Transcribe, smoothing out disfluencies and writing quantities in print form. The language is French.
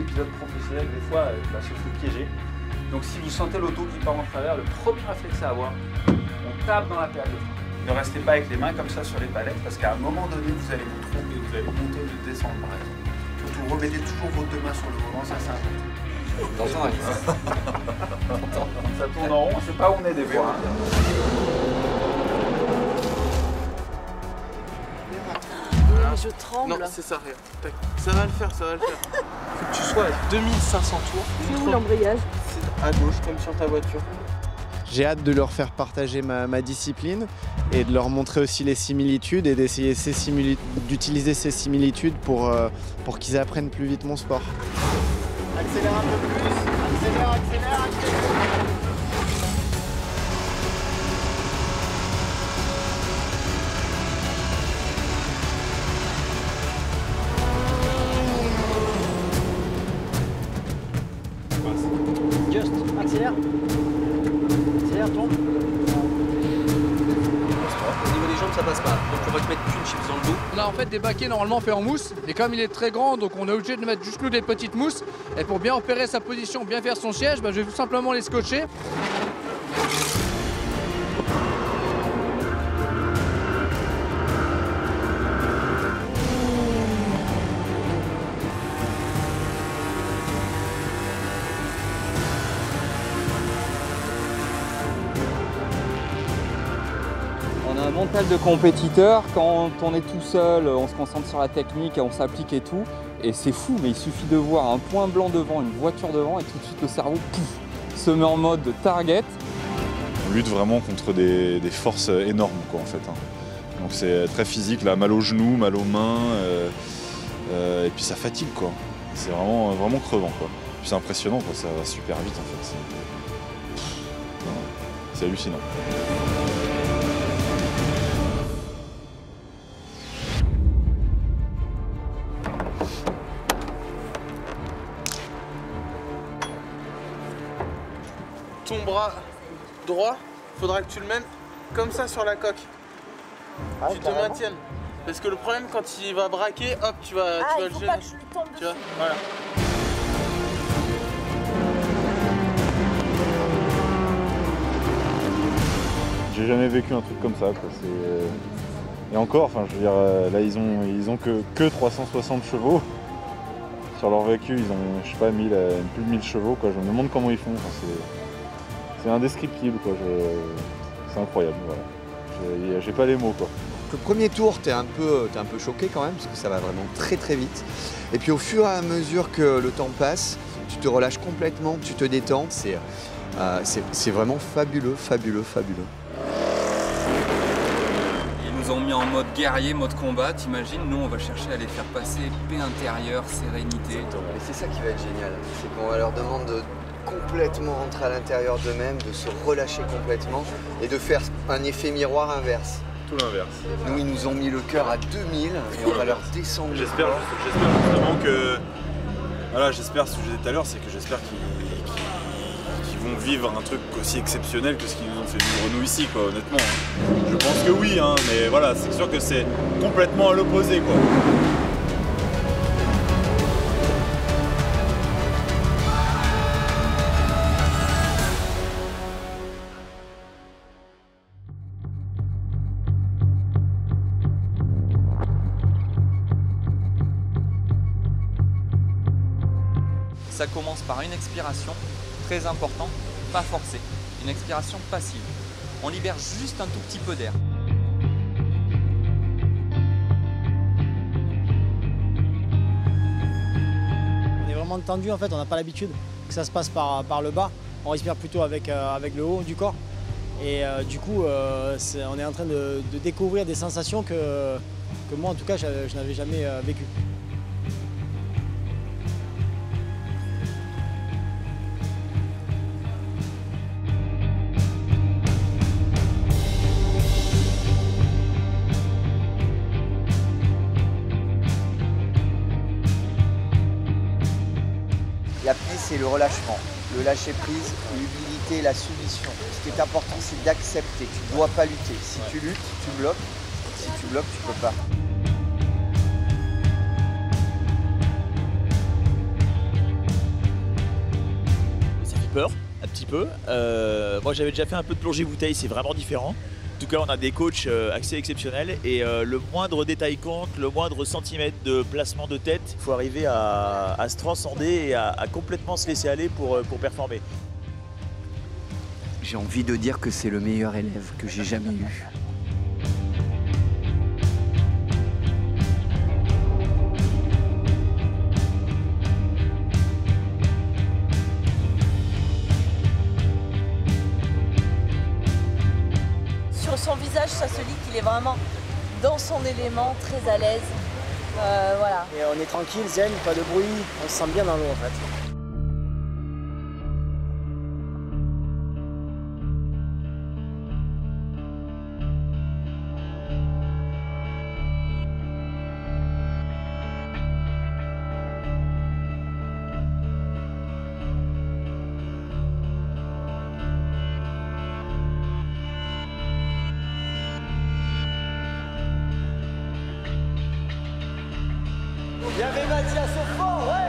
pilotes professionnels, des fois, se font piéger. Donc si vous sentez l'auto qui part en travers, le premier réflexe à avoir, on tape dans la pédale de frein. Ne restez pas avec les mains comme ça sur les palettes, parce qu'à un moment donné, vous allez vous tromper, vous allez monter ou descendre par exemple. Surtout, remettez toujours vos deux mains sur le volant, ça c'est important. Ça tourne en rond, on ne sait pas où on est des fois. Je tremble. Non, c'est ça, regarde. Tac. Ça va le faire, ça va le faire. Faut que tu sois à 2500 tours. C'est où l'embrayage? C'est à gauche, comme sur ta voiture. J'ai hâte de leur faire partager ma discipline et de leur montrer aussi les similitudes et d'essayer d'utiliser ces similitudes pour qu'ils apprennent plus vite mon sport. Accélère un peu plus, accélère, accélère, accélère. Just, accélère. Accélère, tombe. Au niveau des jambes, ça passe pas. Donc on va te mettre qu'une chips dans le dos. On a en fait des baquets normalement faits en mousse. Et comme il est très grand, donc on est obligé de mettre juste nous des petites mousses. Et pour bien opérer sa position, bien faire son siège, je vais tout simplement les scotcher. On a un mental de compétiteur, quand on est tout seul, on se concentre sur la technique et on s'applique et tout. Et c'est fou, mais il suffit de voir un point blanc devant, une voiture devant et tout de suite le cerveau pouf, se met en mode target. On lutte vraiment contre des forces énormes quoi en fait. Donc c'est très physique, là, mal aux genoux, mal aux mains, et puis ça fatigue quoi. C'est vraiment crevant quoi. Puis c'est impressionnant quoi, ça va super vite en fait. C'est hallucinant. Ton bras droit, faudra que tu le mettes comme ça sur la coque. Tu te maintiennes. Parce que le problème, quand il va braquer, hop, tu vas Ah, le il faut gêner. pas que je lui tombe Tu vois, dessus. voilà. J'ai jamais vécu un truc comme ça quoi. Et encore, enfin je veux dire, là ils ont que 360 chevaux. Sur leur véhicule, ils ont, je sais pas, plus de 1000 chevaux quoi. Je me demande comment ils font. Enfin, c'est indescriptible quoi. C'est incroyable. Voilà. J'ai pas les mots quoi. Le premier tour, t'es un peu choqué quand même parce que ça va vraiment très très vite. Et puis au fur et à mesure que le temps passe, tu te relâches complètement, tu te détends. C'est vraiment fabuleux, fabuleux, fabuleux. Ils nous ont mis en mode guerrier, mode combat, t'imagines. Nous, on va chercher à les faire passer paix intérieure, sérénité. Et c'est ça qui va être génial, c'est qu'on leur demande de complètement rentrer à l'intérieur d'eux-mêmes, de se relâcher complètement et de faire un effet miroir inverse. Tout l'inverse. Nous, ils nous ont mis le cœur à 2000 et on va leur descendre. J'espère justement que... Voilà, j'espère, ce que je disais tout à l'heure, c'est que j'espère qu'ils vont vivre un truc aussi exceptionnel que ce qu'ils nous ont fait vivre nous ici, quoi, honnêtement. Je pense que oui, hein, mais voilà, c'est sûr que c'est complètement à l'opposé, quoi. Ça commence par une expiration, très important, pas forcée, une expiration passive. On libère juste un tout petit peu d'air. On est vraiment tendu en fait, on n'a pas l'habitude que ça se passe par le bas. On respire plutôt avec le haut du corps. Et du coup, on est en train de découvrir des sensations que moi en tout cas je n'avais jamais vécues. La prise, c'est le relâchement, le lâcher prise, l'humilité, la soumission. Ce qui est important, c'est d'accepter. Tu ne dois pas lutter. Si tu luttes, tu bloques. Si tu bloques, tu ne peux pas. peur, un petit peu. Moi j'avais déjà fait un peu de plongée bouteille, c'est vraiment différent. En tout cas, on a des coachs assez exceptionnels et le moindre détail compte, le moindre centimètre de placement de tête, il faut arriver à se transcender et à complètement se laisser aller pour performer. J'ai envie de dire que c'est le meilleur élève que j'ai jamais eu. Sur son visage, ça se lit qu'il est vraiment dans son élément, très à l'aise. Voilà. Et on est tranquille, zen, pas de bruit, on se sent bien dans l'eau en fait. Il y avait Mathias au fond, ouais.